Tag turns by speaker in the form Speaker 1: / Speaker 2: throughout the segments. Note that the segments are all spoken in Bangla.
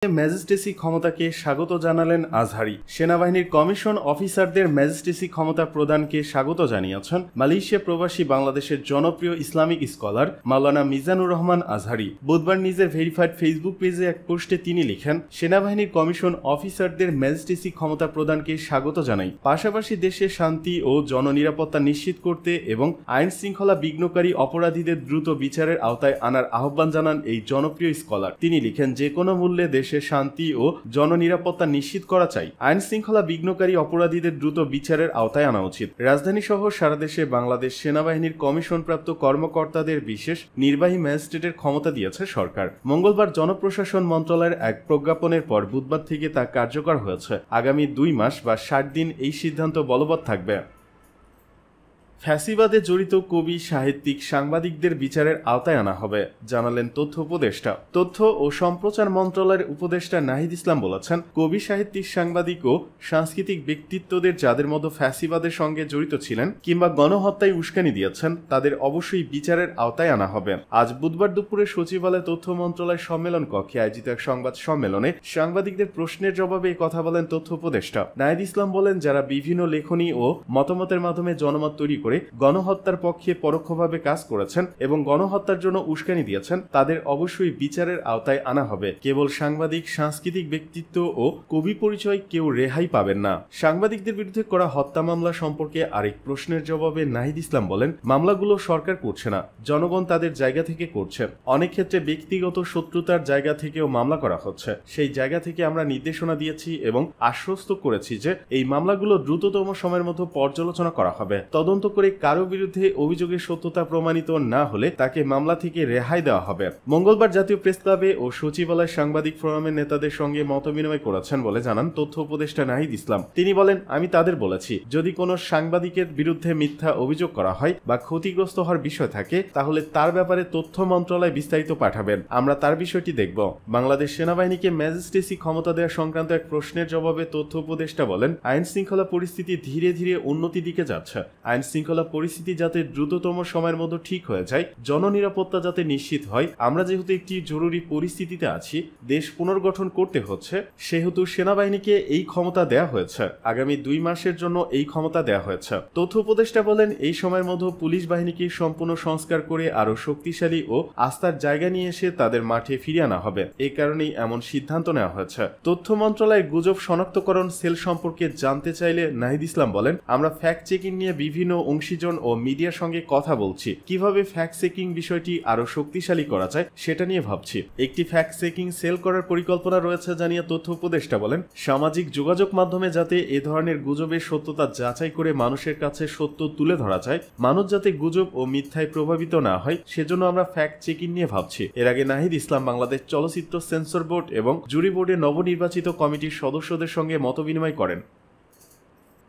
Speaker 1: ম্যাজিস্ট্রেসি ক্ষমতাকে স্বাগত জানালেন আজহারি। সেনাবাহিনীর কমিশন অফিসারদের ম্যাজিস্ট্রেসি ক্ষমতা প্রদানকে স্বাগত জানিয়েছেন মালয়েশিয়া প্রবাসী বাংলাদেশের জনপ্রিয় ইসলামিক স্কলার মাওলানা মিজানুর রহমান আজহারি। বুধবার নিজের ভেরিফাইড ফেসবুক পেজে এক পোস্টে তিনি লিখেন, সেনাবাহিনীর কমিশন অফিসারদের ম্যাজিস্ট্রেসি ক্ষমতা প্রদানকে স্বাগত জানাই। পাশাপাশি দেশে শান্তি ও জননিরাপত্তা নিশ্চিত করতে এবং আইন শৃঙ্খলা বিঘ্নকারী অপরাধীদের দ্রুত বিচারের আওতায় আনার আহ্বান জানান এই জনপ্রিয় স্কলার। তিনি লিখেন, যে কোনো মূল্যে দেশে শান্তি ও জননিরাপত্তা নিশ্চিত করা চাই। আইন শৃঙ্খলা বিঘ্নকারী অপরাধীদের দ্রুত বিচারের আওতায় আনা উচিত। রাজধানী সহ সারা দেশে বাংলাদেশ সেনাবাহিনীর কমিশনপ্রাপ্ত কর্মকর্তাদের বিশেষ নির্বাহী ম্যাজিস্ট্রেটের ক্ষমতা দিয়েছে সরকার। মঙ্গলবার জনপ্রশাসন মন্ত্রণালয়ের এক প্রজ্ঞাপনের পর বুধবার থেকে তা কার্যকর হয়েছে। আগামী 2 মাস বা 60 দিন এই সিদ্ধান্ত বলবৎ থাকবে। ফ্যাসিবাদে জড়িত কবি, সাহিত্যিক, সাংবাদিকদের বিচারের আওতায় আনা হবে, জানালেন তথ্য উপদেষ্টা। তথ্য ও সম্প্রচার মন্ত্রণালয়ের উপদেষ্টা নাহিদ ইসলাম বলেছেন, কবি, সাহিত্যিক, সাংবাদিক ও সাংস্কৃতিক ব্যক্তিত্বদের যাদের মতো ফ্যাসিবাদের সঙ্গে জড়িত ছিলেন কিংবা গণহত্যায় উস্কানি দিয়েছেন তাদের অবশ্যই বিচারের আওতায় আনা হবে। আজ বুধবার দুপুরে সচিবালয় তথ্য মন্ত্রণালয় সম্মেলন কক্ষে আয়োজিত এক সংবাদ সম্মেলনে সাংবাদিকদের প্রশ্নের জবাবে এই কথা বলেন তথ্য উপদেষ্টা নাহিদ ইসলাম। বলেন, যারা বিভিন্ন লেখনী ও মতামতের মাধ্যমে জনমত তৈরি করে গণহত্যার পক্ষে পরোক্ষভাবে কাজ করেছেন এবং গণহত্যার জন্য উস্কানি দিয়েছেন তাদের অবশ্যই বিচারের আওতায় আনা হবে। কেবল সাংবাদিক, সাংস্কৃতিক ব্যক্তিত্ব ও কবি পরিচয় কেউ রেহাই পাবেন না। সাংবাদিকদের বিরুদ্ধে করা হত্যা মামলা সম্পর্কে আরেক প্রশ্নের জবাবে নাহিদ ইসলাম বলেন, মামলাগুলো সরকার করছে না, জনগণ তাদের জায়গা থেকে করছে। অনেক ক্ষেত্রে ব্যক্তিগত শত্রুতার জায়গা থেকেও মামলা করা হচ্ছে। সেই জায়গা থেকে আমরা নির্দেশনা দিয়েছি এবং আশ্বস্ত করেছি যে এই মামলাগুলো দ্রুততম সময়ের মধ্যে পর্যালোচনা করা হবে। তদন্ত করে কারো বিরুদ্ধে অভিযোগের সত্যতা প্রমাণিত না হলে তাকে মামলা থেকে রেহাই দেওয়া হবে। মঙ্গলবার জাতীয় প্রেস ক্লাবে ও সচিবালয় সাংবাদিক ফোরামের নেতাদের সঙ্গে মতবিনিময় করেছেন বলে জানান তথ্য উপদেষ্টা নাহিদ ইসলাম। তিনি বলেন, আমি তাদের বলেছি, যদি কোনো সাংবাদিকের বিরুদ্ধে মিথ্যা অভিযোগ করা হয় বা ক্ষতিগ্রস্ত হওয়ার বিষয় থাকে তাহলে তার ব্যাপারে তথ্য মন্ত্রণালয় বিস্তারিত পাঠাবেন, আমরা তার বিষয়টি দেখব। বাংলাদেশ সেনাবাহিনীকে ম্যাজিস্ট্রেসি ক্ষমতা দেওয়া সংক্রান্ত এক প্রশ্নের জবাবে তথ্য উপদেষ্টা বলেন, আইন শৃঙ্খলা পরিস্থিতি ধীরে ধীরে উন্নতির দিকে যাচ্ছে। আইন শৃঙ্খলা পরিস্থিতি যাতে দ্রুততম সময়ের মধ্যে ঠিক হয়ে যায়, জননিরাপত্তা যাতে নিশ্চিত হয়, আমরা যেহেতু একটি জরুরি পরিস্থিতিতে আছি, দেশ পুনর্গঠন করতে হচ্ছে, সেহেতু সেনাবাহিনীকে এই ক্ষমতা দেয়া হয়েছে। আগামী 2 মাসের জন্য এই ক্ষমতা দেয়া হয়েছে। তথ্য উপদেষ্টা বলেন, এই সময়ের মধ্যে পুলিশ বাহিনীকে সম্পূর্ণ সংস্কার করে আরো শক্তিশালী ও আস্থার জায়গা নিয়ে এসে তাদের মাঠে ফিরিয়ে আনা হবে। এই কারণেই এমন সিদ্ধান্ত নেওয়া হয়েছে। তথ্য মন্ত্রণালয়ের গুজব শনাক্তকরণ সেল সম্পর্কে জানতে চাইলে নাহিদ ইসলাম বলেন, আমরা ফ্যাক্ট চেকিং নিয়ে বিভিন্ন অংশীজন ও মিডিয়ার সঙ্গে কথা বলছি। কিভাবে ফ্যাক্ট চেকিং বিষয়টি আরো শক্তিশালী করা যায় সেটা নিয়ে ভাবছি। একটি ফ্যাক্ট চেকিং সেল করার পরিকল্পনা রয়েছে জানিয়ে তথ্য উপদেষ্টা বলেন, সামাজিক যোগাযোগ মাধ্যমে যাতে এ ধরনের গুজবের সত্যতা যাচাই করে মানুষের কাছে সত্য তুলে ধরা যায়, মানুষ যাতে গুজব ও মিথ্যায় প্রভাবিত না হয়, সেজন্য আমরা ফ্যাক্ট চেকিং নিয়ে ভাবছি। এর আগে নাহিদ ইসলাম বাংলাদেশ চলচ্চিত্র সেন্সর বোর্ড এবং জুরি বোর্ডের নবনির্বাচিত কমিটির সদস্যদের সঙ্গে মতবিনিময় করেন।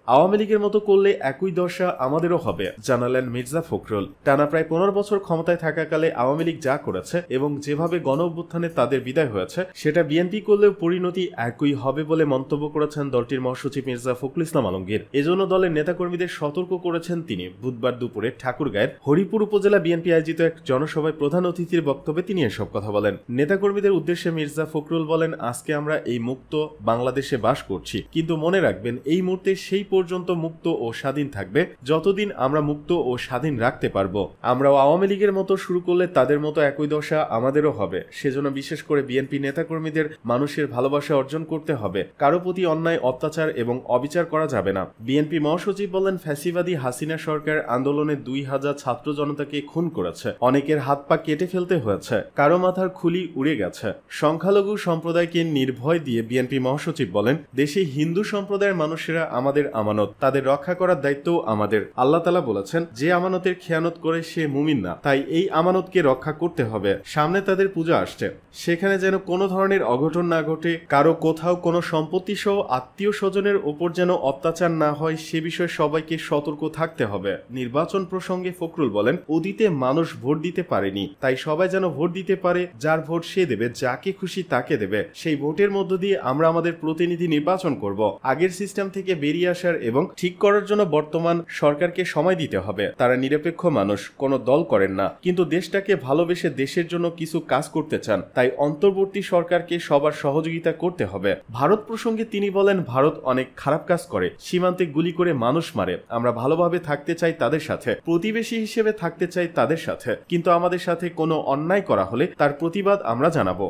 Speaker 1: আওয়ামী লীগের মতো করলে একই দশা আমাদেরও হবে, জানালেন মির্জা ফখরুল। টানা প্রায় 15 বছর ক্ষমতায় থাকাকালে আওয়ামী লীগ যা করেছে এবং যেভাবে গণ অভ্যুত্থানে তাদের বিদায় হয়েছে সেটা বিএনপি করলেও পরিণতি একই হবে বলে মন্তব্য করেছেন দলটির মহাসচিব মির্জা ফখরুল ইসলাম আলমগীর। এজন্য দলের নেতাকর্মীদের সতর্ক করেছেন তিনি। বুধবার দুপুরে ঠাকুরগাঁয়ের হরিপুর উপজেলা বিএনপি আয়োজিত এক জনসভায় প্রধান অতিথির বক্তব্যে তিনি এসব কথা বলেন। নেতাকর্মীদের উদ্দেশ্যে মির্জা ফখরুল বলেন, আজকে আমরা এই মুক্ত বাংলাদেশে বাস করছি, কিন্তু মনে রাখবেন এই মুহূর্তে সেই পর্যন্ত মুক্ত ও স্বাধীন থাকবে যতদিন আমরা মুক্ত ও স্বাধীন রাখতে পারবো। আমরাও আওয়ামী লীগের মতো শুরু করলে তাদের মতো একই দশা আমাদেরও হবে। সেজন্য বিশেষ করে বিএনপি নেতাকর্মীদের মানুষের ভালোবাসা অর্জন করতে হবে। কারো প্রতি অন্যায়, অত্যাচার এবং অবিচার করা যাবে না। বিএনপি মহাসচিব বলেন, ফ্যাসিবাদী হাসিনা সরকার আন্দোলনে 2000 ছাত্র জনতাকে খুন করেছে, অনেকের হাত পা কেটে ফেলতে হয়েছে, কারো মাথার খুলি উড়ে গেছে। সংখ্যালঘু সম্প্রদায়কে নির্ভয় দিয়ে বিএনপি মহাসচিব বলেন, দেশে হিন্দু সম্প্রদায়ের মানুষেরা আমাদের আমানত, তাদের রক্ষা করার দায়িত্ব আমাদের। আল্লাহ তাআলা বলেছেন, যে আমানতের খেয়ানত করে সে মুমিন না, তাই এই আমানতকে রক্ষা করতে হবে। সামনে তাদের পূজা আসছে, সেখানে যেন কোনো ধরনের অঘটন না ঘটে, কারো কোথাও কোনো সম্পত্তি সহ আত্মীয় স্বজনের ওপর যেন অত্যাচার না হয়, সে বিষয়ে সবাইকে সতর্ক থাকতে হবে। নির্বাচন প্রসঙ্গে ফখরুল বলেন, অতীতে মানুষ ভোট দিতে পারেনি, তাই সবাই যেন ভোট দিতে পারে, যার ভোট সে দেবে, যাকে খুশি তাকে দেবে। সেই ভোটের মধ্য দিয়ে আমরা আমাদের প্রতিনিধি নির্বাচন করব। আগের সিস্টেম থেকে বেরিয়ে আসা বিচার এবং ঠিক করার জন্য বর্তমান সরকারকে সময় দিতে হবে। তারা নিরপেক্ষ মানুষ, কোনো দল করেন না, কিন্তু দেশটাকে ভালোবেসে দেশের জন্য কিছু কাজ করতে চান। তাই অন্তর্বর্তী সরকারকে সবার সহযোগিতা করতে হবে। ভারত প্রসঙ্গে তিনি বলেন, ভারত অনেক খারাপ কাজ করে, সীমান্তে গুলি করে মানুষ মারে। আমরা ভালোভাবে থাকতে চাই তাদের সাথে, প্রতিবেশী হিসেবে থাকতে চাই তাদের সাথে, কিন্তু আমাদের সাথে কোনো অন্যায় করা হলে তার প্রতিবাদ আমরা জানাবো।